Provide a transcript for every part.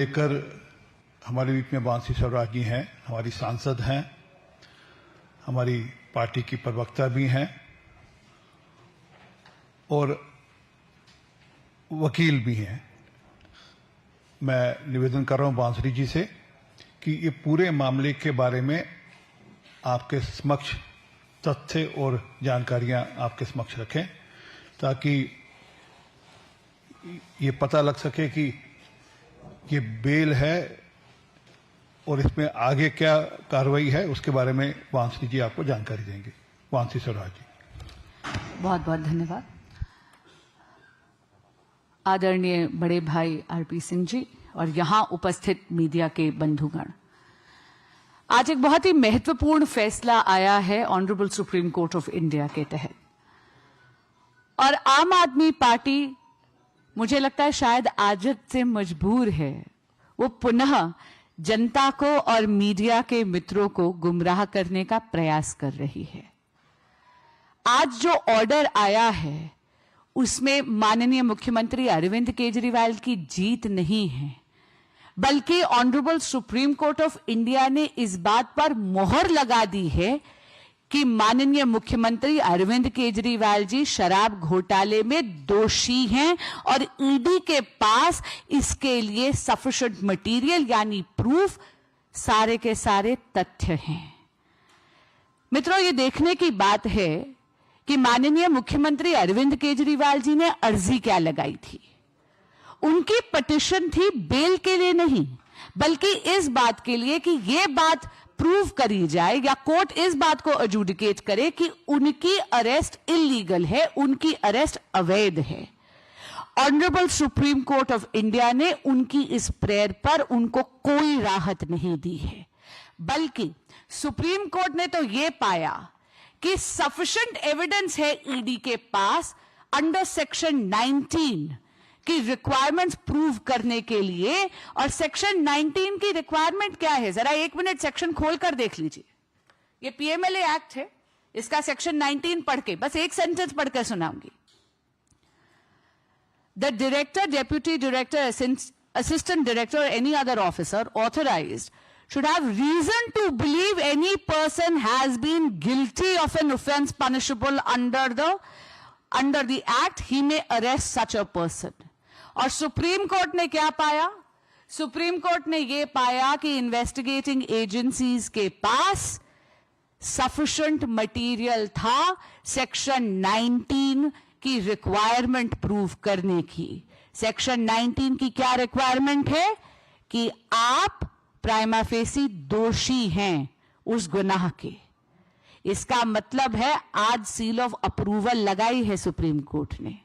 लेकर हमारे बीच में बांसी स्वराज जी हैं, हमारी सांसद हैं, हमारी पार्टी की प्रवक्ता भी हैं और वकील भी हैं। मैं निवेदन कर रहा हूं बांसुरी जी से कि ये पूरे मामले के बारे में आपके समक्ष तथ्य और जानकारियां आपके समक्ष रखें ताकि ये पता लग सके कि ये बेल है और इसमें आगे क्या कार्रवाई है, उसके बारे में बांसुरी जी आपको जानकारी देंगे। बांसी स्वराज जी। बहुत बहुत धन्यवाद। आदरणीय बड़े भाई आरपी सिंह जी और यहां उपस्थित मीडिया के बंधुगण, आज एक बहुत ही महत्वपूर्ण फैसला आया है honourable supreme court of India के तहत, और आम आदमी पार्टी मुझे लगता है शायद आदत से मजबूर है, वो पुनः जनता को और मीडिया के मित्रों को गुमराह करने का प्रयास कर रही है। आज जो ऑर्डर आया है उसमें माननीय मुख्यमंत्री अरविंद केजरीवाल की जीत नहीं है, बल्कि honourable supreme court of India ने इस बात पर मोहर लगा दी है कि माननीय मुख्यमंत्री अरविंद केजरीवाल जी शराब घोटाले में दोषी हैं और ईडी के पास इसके लिए सफिशिएंट मटेरियल यानी प्रूफ, सारे के सारे तथ्य हैं। मित्रों, ये देखने की बात है कि माननीय मुख्यमंत्री अरविंद केजरीवाल जी ने अर्जी क्या लगाई थी। उनकी पिटीशन थी बेल के लिए नहीं, बल्कि इस बात के लिए कि यह बात प्रूव करी जाए या कोर्ट इस बात को एडजुडिकेट करे कि उनकी अरेस्ट इलीगल है, उनकी अरेस्ट अवैध है। Honourable supreme court of India ने उनकी इस प्रेयर पर उनको कोई राहत नहीं दी है, बल्कि सुप्रीम कोर्ट ने तो यह पाया कि सफिशिएंट एविडेंस है ईडी के पास अंडर सेक्शन 19 की रिक्वायरमेंट्स प्रूव करने के लिए। और सेक्शन 19 की रिक्वायरमेंट क्या है, जरा एक मिनट सेक्शन खोलकर देख लीजिए। ये पीएमएलए एक्ट है, इसका सेक्शन 19 पढ़ के बस एक सेंटेंस पढ़कर सुनाऊंगी। The director, deputy director, assistant director or any other officer authorized should have reason to believe any person has been guilty of an offense punishable under the act, he may arrest such a person. और supreme court ने क्या पाया? Supreme court ने यह पाया कि investigating agencies के पास sufficient material था सेक्शन 19 की रिक्वायरमेंट प्रूव करने की। सेक्शन 19 की क्या रिक्वायरमेंट है कि आप प्राइमा फेसी दोषी हैं उस गुनाह के। इसका मतलब है आज सील ऑफ अप्रूवल लगाई है सुप्रीम कोर्ट ने।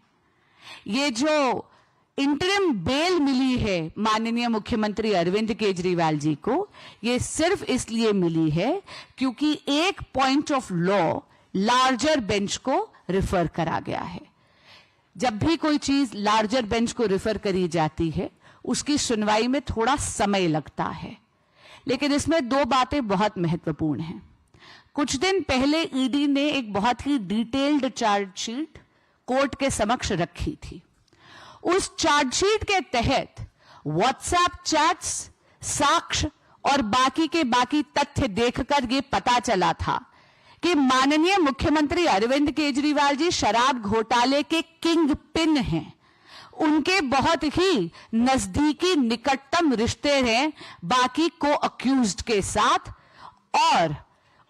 ये जो इंटरिम बेल मिली है माननीय मुख्यमंत्री अरविंद केजरीवाल जी को, ये सिर्फ इसलिए मिली है क्योंकि एक point of law larger bench को रिफर करा गया है। जब भी कोई चीज लार्जर बेंच को रिफर करी जाती है उसकी सुनवाई में थोड़ा समय लगता है, लेकिन इसमें दो बातें बहुत महत्वपूर्ण हैं। कुछ दिन पहले ईडी ने एक बहुत ही डिटेल्ड चार्जशीट कोर्ट के समक्ष रखी थी। उस चार्जशीट के तहत व्हाट्सएप चैट्स, साक्ष्य और बाकी के बाकी तथ्य देखकर यह पता चला था कि माननीय मुख्यमंत्री अरविंद केजरीवाल जी शराब घोटाले के किंग पिन हैं। उनके बहुत ही नजदीकी निकटतम रिश्ते हैं बाकी को अक्यूज्ड के साथ, और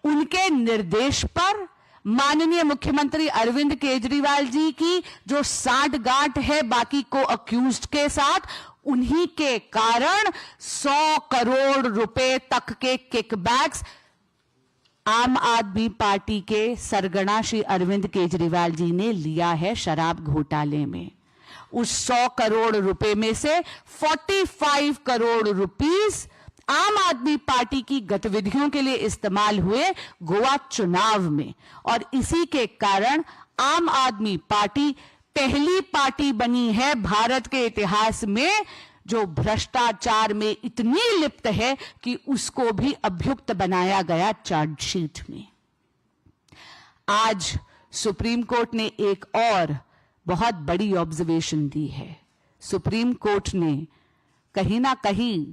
उनके निर्देश पर माननीय मुख्यमंत्री अरविंद केजरीवाल जी की जो साठगांठ है बाकी को अक्यूज्ड के साथ, उन्हीं के कारण 100 करोड़ रुपए तक के किकबैक्स आम आदमी पार्टी के सरगना श्री अरविंद केजरीवाल जी ने लिया है शराब घोटाले में। उस 100 करोड़ रुपए में से 45 करोड़ रुपीस आम आदमी पार्टी की गतिविधियों के लिए इस्तेमाल हुए गोवा चुनाव में, और इसी के कारण आम आदमी पार्टी पहली पार्टी बनी है भारत के इतिहास में जो भ्रष्टाचार में इतनी लिप्त है कि उसको भी अभियुक्त बनाया गया चार्जशीट में। आज सुप्रीम कोर्ट ने एक और बहुत बड़ी ऑब्जर्वेशन दी है। सुप्रीम कोर्ट ने कहीं ना कहीं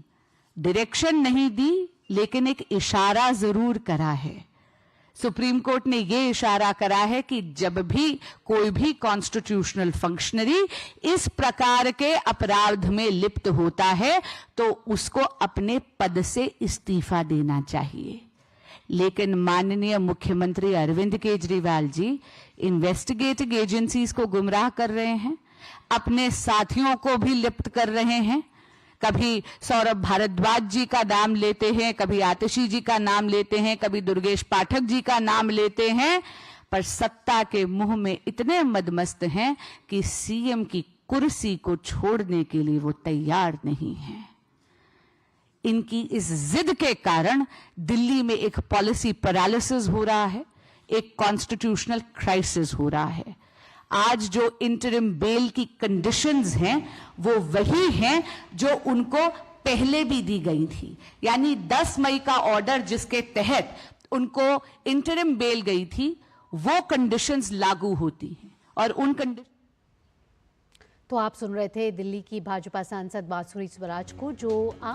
डायरेक्शन नहीं दी, लेकिन एक इशारा जरूर करा है। सुप्रीम कोर्ट ने यह इशारा करा है कि जब भी कोई भी कॉन्स्टिट्यूशनल फंक्शनरी इस प्रकार के अपराध में लिप्त होता है तो उसको अपने पद से इस्तीफा देना चाहिए। लेकिन माननीय मुख्यमंत्री अरविंद केजरीवाल जी इन्वेस्टिगेटिंग एजेंसीज को गुमराह कर रहे हैं, अपने साथियों को भी लिप्त कर रहे हैं। कभी सौरभ भारद्वाज जी का नाम लेते हैं, कभी आतिशी जी का नाम लेते हैं, कभी दुर्गेश पाठक जी का नाम लेते हैं, पर सत्ता के मुंह में इतने मदमस्त हैं कि सीएम की कुर्सी को छोड़ने के लिए वो तैयार नहीं हैं। इनकी इस जिद के कारण दिल्ली में एक पॉलिसी पैरालिसिस हो रहा है, एक कॉन्स्टिट्यूशनल क्राइसिस हो रहा है। आज जो इंटरिम बेल की कंडीशंस हैं वो वही हैं जो उनको पहले भी दी गई थी, यानी 10 मई का ऑर्डर जिसके तहत उनको इंटरिम बेल गई थी वो कंडीशंस लागू होती हैं। और उन कंडीशन तो आप सुन रहे थे दिल्ली की भाजपा सांसद बांसुरी स्वराज को, जो आम